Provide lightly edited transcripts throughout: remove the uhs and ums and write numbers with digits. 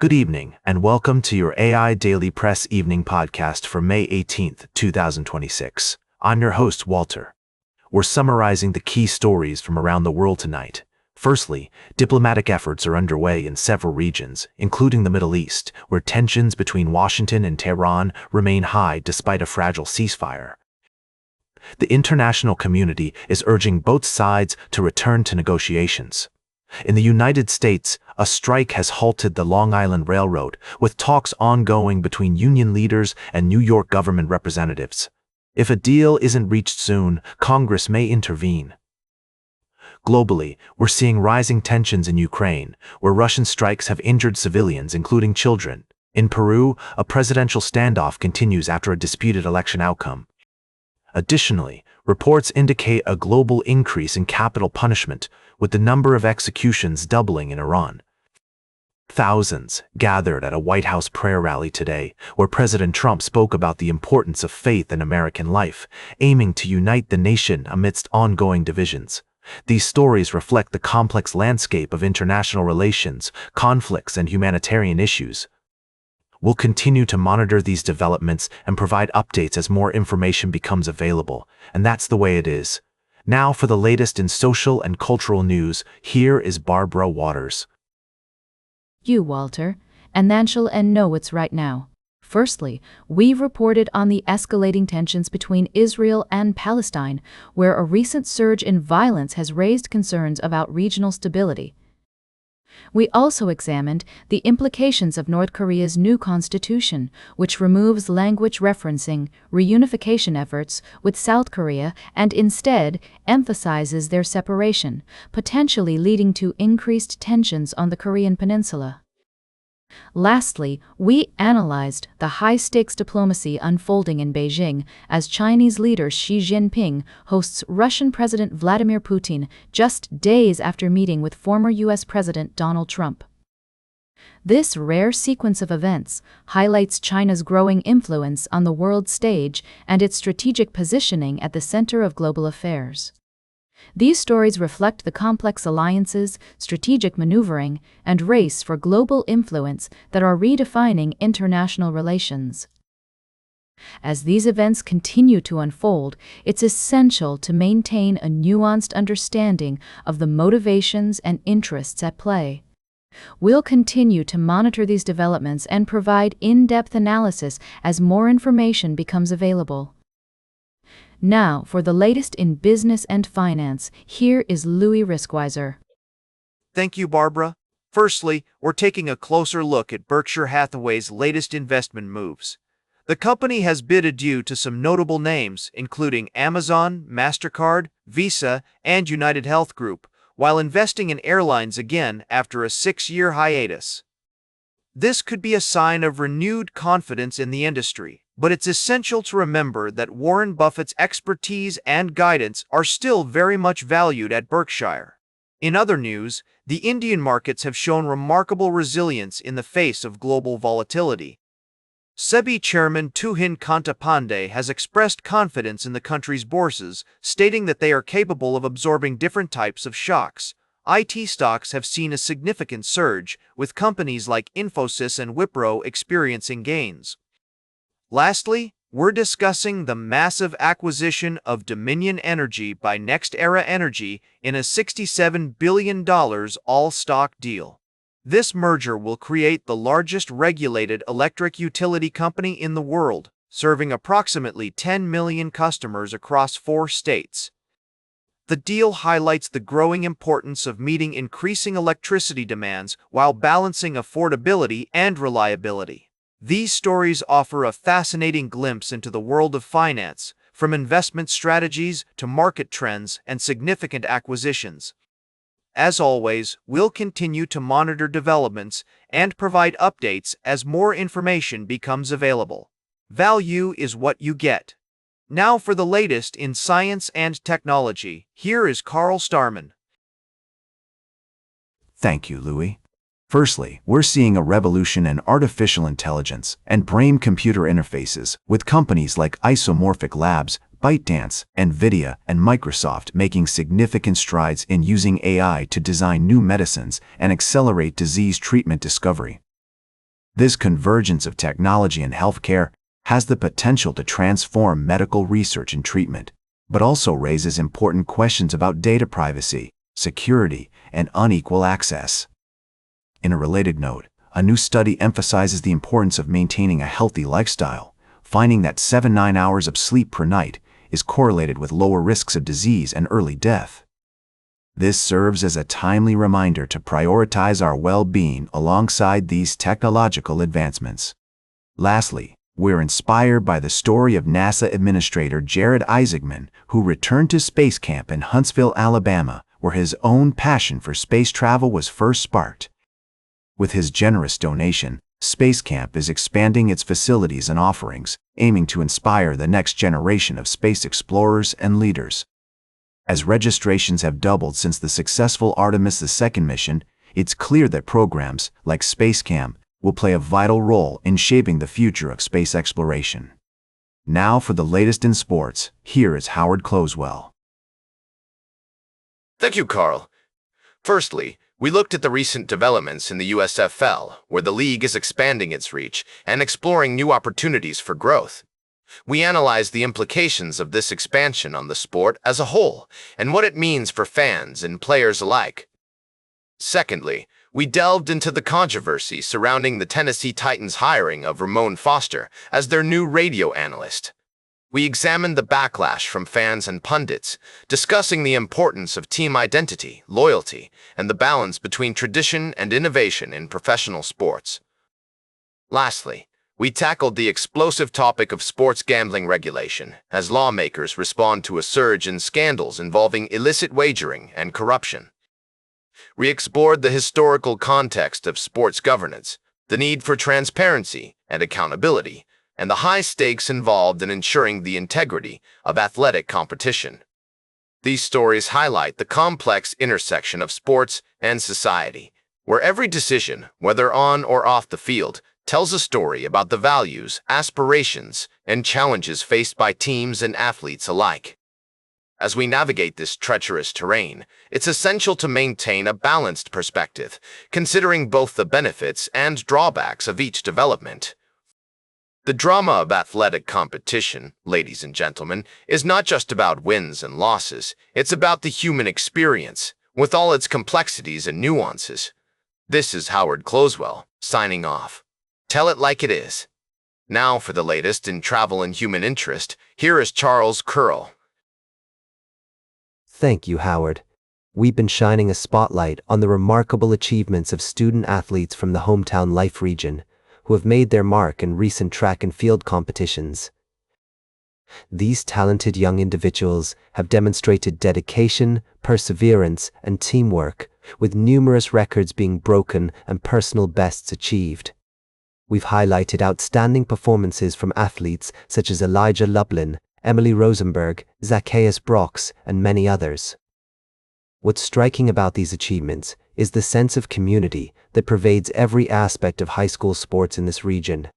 Good evening, and welcome to your AI Daily Press evening podcast for May 18th, 2026. I'm your host, Walter. We're summarizing the key stories from around the world tonight. Firstly, diplomatic efforts are underway in several regions, including the Middle East, where tensions between Washington and Tehran remain high despite a fragile ceasefire. The international community is urging both sides to return to negotiations. In the United States, a strike has halted the Long Island Railroad, with talks ongoing between union leaders and New York government representatives. If a deal isn't reached soon, Congress may intervene. Globally, we're seeing rising tensions in Ukraine, where Russian strikes have injured civilians, including children. In Peru, a presidential standoff continues after a disputed election outcome. Additionally, reports indicate a global increase in capital punishment, with the number of executions doubling in Iran. Thousands gathered at a White House prayer rally today, where President Trump spoke about the importance of faith in American life, aiming to unite the nation amidst ongoing divisions. These stories reflect the complex landscape of international relations, conflicts, and humanitarian issues. We'll continue to monitor these developments and provide updates as more information becomes available, and that's the way it is. Now for the latest in social and cultural news, here is Barbara Waters. You, Walter, and then shall know what's right now. Firstly, we've reported on the escalating tensions between Israel and Palestine, where a recent surge in violence has raised concerns about regional stability. We also examined the implications of North Korea's new constitution, which removes language referencing reunification efforts with South Korea and instead emphasizes their separation, potentially leading to increased tensions on the Korean peninsula. Lastly, we analyzed the high-stakes diplomacy unfolding in Beijing as Chinese leader Xi Jinping hosts Russian President Vladimir Putin just days after meeting with former U.S. President Donald Trump. This rare sequence of events highlights China's growing influence on the world stage and its strategic positioning at the center of global affairs. These stories reflect the complex alliances, strategic maneuvering, and race for global influence that are redefining international relations. As these events continue to unfold, it's essential to maintain a nuanced understanding of the motivations and interests at play. We'll continue to monitor these developments and provide in-depth analysis as more information becomes available. Now, for the latest in business and finance, here is Louis Riskweiser. Thank you, Barbara. Firstly, we're taking a closer look at Berkshire Hathaway's latest investment moves. The company has bid adieu to some notable names, including Amazon, MasterCard, Visa, and United Health Group, while investing in airlines again after a 6-year hiatus. This could be a sign of renewed confidence in the industry, but it's essential to remember that Warren Buffett's expertise and guidance are still very much valued at Berkshire. In other news, the Indian markets have shown remarkable resilience in the face of global volatility. SEBI Chairman Tuhin Kantapande has expressed confidence in the country's bourses, stating that they are capable of absorbing different types of shocks. IT stocks have seen a significant surge, with companies like Infosys and Wipro experiencing gains. Lastly, we're discussing the massive acquisition of Dominion Energy by NextEra Energy in a $67 billion all-stock deal. This merger will create the largest regulated electric utility company in the world, serving approximately 10 million customers across 4 states. The deal highlights the growing importance of meeting increasing electricity demands while balancing affordability and reliability. These stories offer a fascinating glimpse into the world of finance, from investment strategies to market trends and significant acquisitions. As always, we'll continue to monitor developments and provide updates as more information becomes available. Value is what you get. Now for the latest in science and technology, here is Carl Starman. Thank you, Louis. Firstly, we're seeing a revolution in artificial intelligence and brain-computer interfaces, with companies like Isomorphic Labs, ByteDance, NVIDIA, and Microsoft making significant strides in using AI to design new medicines and accelerate disease treatment discovery. This convergence of technology and healthcare has the potential to transform medical research and treatment, but also raises important questions about data privacy, security, and unequal access. In a related note, a new study emphasizes the importance of maintaining a healthy lifestyle, finding that 7-9 hours of sleep per night is correlated with lower risks of disease and early death. This serves as a timely reminder to prioritize our well-being alongside these technological advancements. Lastly, we're inspired by the story of NASA Administrator Jared Isaacman, who returned to space camp in Huntsville, Alabama, where his own passion for space travel was first sparked. With his generous donation, Space Camp is expanding its facilities and offerings, aiming to inspire the next generation of space explorers and leaders. As registrations have doubled since the successful Artemis II mission, it's clear that programs like Space Camp will play a vital role in shaping the future of space exploration. Now for the latest in sports, here is Howard Closewell. Thank you, Carl. Firstly, we looked at the recent developments in the USFL, where the league is expanding its reach and exploring new opportunities for growth. We analyzed the implications of this expansion on the sport as a whole and what it means for fans and players alike. Secondly, we delved into the controversy surrounding the Tennessee Titans' hiring of Ramon Foster as their new radio analyst. We examined the backlash from fans and pundits, discussing the importance of team identity, loyalty, and the balance between tradition and innovation in professional sports. Lastly, we tackled the explosive topic of sports gambling regulation as lawmakers respond to a surge in scandals involving illicit wagering and corruption. We explored the historical context of sports governance, the need for transparency and accountability, and the high stakes involved in ensuring the integrity of athletic competition. These stories highlight the complex intersection of sports and society, where every decision, whether on or off the field, tells a story about the values, aspirations, and challenges faced by teams and athletes alike. As we navigate this treacherous terrain, it's essential to maintain a balanced perspective, considering both the benefits and drawbacks of each development. The drama of athletic competition, ladies and gentlemen, is not just about wins and losses, it's about the human experience, with all its complexities and nuances. This is Howard Closewell, signing off. Tell it like it is. Now for the latest in travel and human interest, here is Charles Curl. Thank you, Howard. We've been shining a spotlight on the remarkable achievements of student athletes from the Hometown Life region, who have made their mark in recent track and field competitions. These talented young individuals have demonstrated dedication, perseverance, and teamwork, with numerous records being broken and personal bests achieved. We've highlighted outstanding performances from athletes such as Elijah Lublin, Emily Rosenberg, Zacchaeus Brox, and many others. What's striking about these achievements is the sense of community that pervades every aspect of high school sports in this region.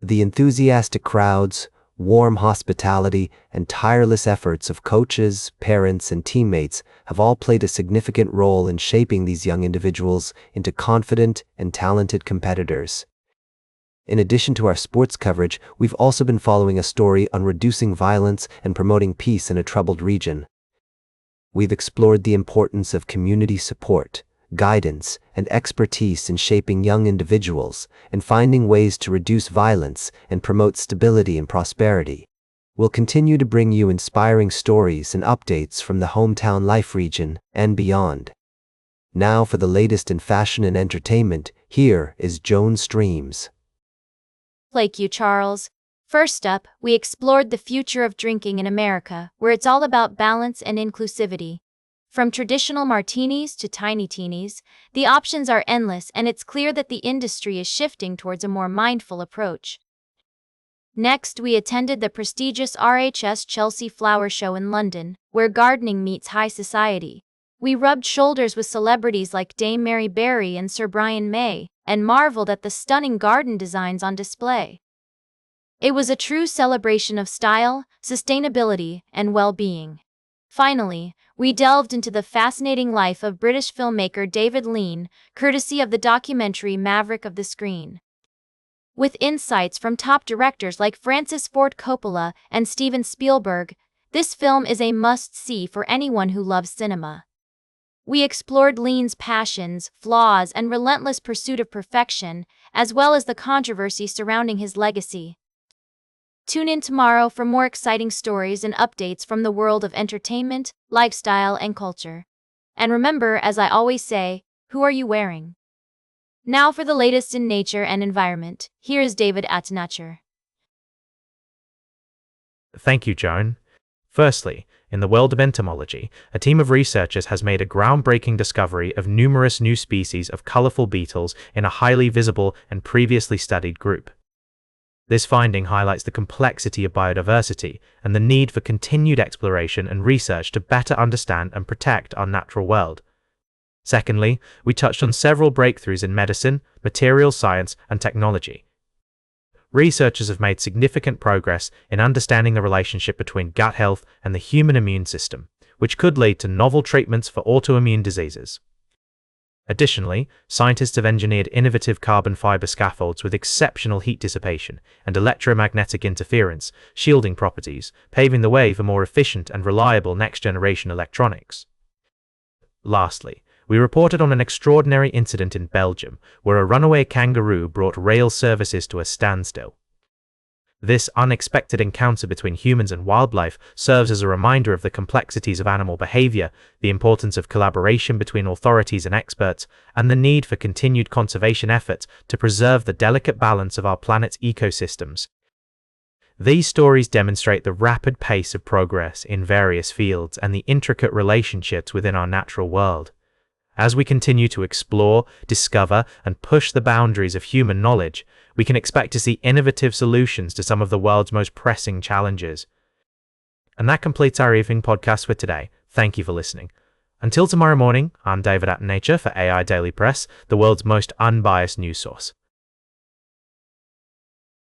The enthusiastic crowds, warm hospitality, and tireless efforts of coaches, parents, and teammates have all played a significant role in shaping these young individuals into confident and talented competitors. In addition to our sports coverage, we've also been following a story on reducing violence and promoting peace in a troubled region. We've explored the importance of community support, guidance, and expertise in shaping young individuals and finding ways to reduce violence and promote stability and prosperity. We'll continue to bring you inspiring stories and updates from the Hometown Life region and beyond. Now for the latest in fashion and entertainment, here is Joan Streams. Thank you, Charles. First up, we explored the future of drinking in America, where it's all about balance and inclusivity. From traditional martinis to tiny teenies, the options are endless, and it's clear that the industry is shifting towards a more mindful approach. Next, we attended the prestigious RHS Chelsea Flower Show in London, where gardening meets high society. We rubbed shoulders with celebrities like Dame Mary Berry and Sir Brian May, and marveled at the stunning garden designs on display. It was a true celebration of style, sustainability, and well-being. Finally, we delved into the fascinating life of British filmmaker David Lean, courtesy of the documentary Maverick of the Screen. With insights from top directors like Francis Ford Coppola and Steven Spielberg, this film is a must-see for anyone who loves cinema. We explored Lean's passions, flaws, and relentless pursuit of perfection, as well as the controversy surrounding his legacy. Tune in tomorrow for more exciting stories and updates from the world of entertainment, lifestyle, and culture. And remember, as I always say, who are you wearing? Now for the latest in nature and environment, here is David at Nature. Thank you, Joan. Firstly, in the world of entomology, a team of researchers has made a groundbreaking discovery of numerous new species of colorful beetles in a highly visible and previously studied group. This finding highlights the complexity of biodiversity and the need for continued exploration and research to better understand and protect our natural world. Secondly, we touched on several breakthroughs in medicine, materials science, and technology. Researchers have made significant progress in understanding the relationship between gut health and the human immune system, which could lead to novel treatments for autoimmune diseases. Additionally, scientists have engineered innovative carbon fiber scaffolds with exceptional heat dissipation and electromagnetic interference, shielding properties, paving the way for more efficient and reliable next-generation electronics. Lastly, we reported on an extraordinary incident in Belgium, where a runaway kangaroo brought rail services to a standstill. This unexpected encounter between humans and wildlife serves as a reminder of the complexities of animal behavior, the importance of collaboration between authorities and experts, and the need for continued conservation efforts to preserve the delicate balance of our planet's ecosystems. These stories demonstrate the rapid pace of progress in various fields and the intricate relationships within our natural world. As we continue to explore, discover, and push the boundaries of human knowledge, we can expect to see innovative solutions to some of the world's most pressing challenges. And that completes our evening podcast for today. Thank you for listening. Until tomorrow morning, I'm David at Nature for AI Daily Press, the world's most unbiased news source.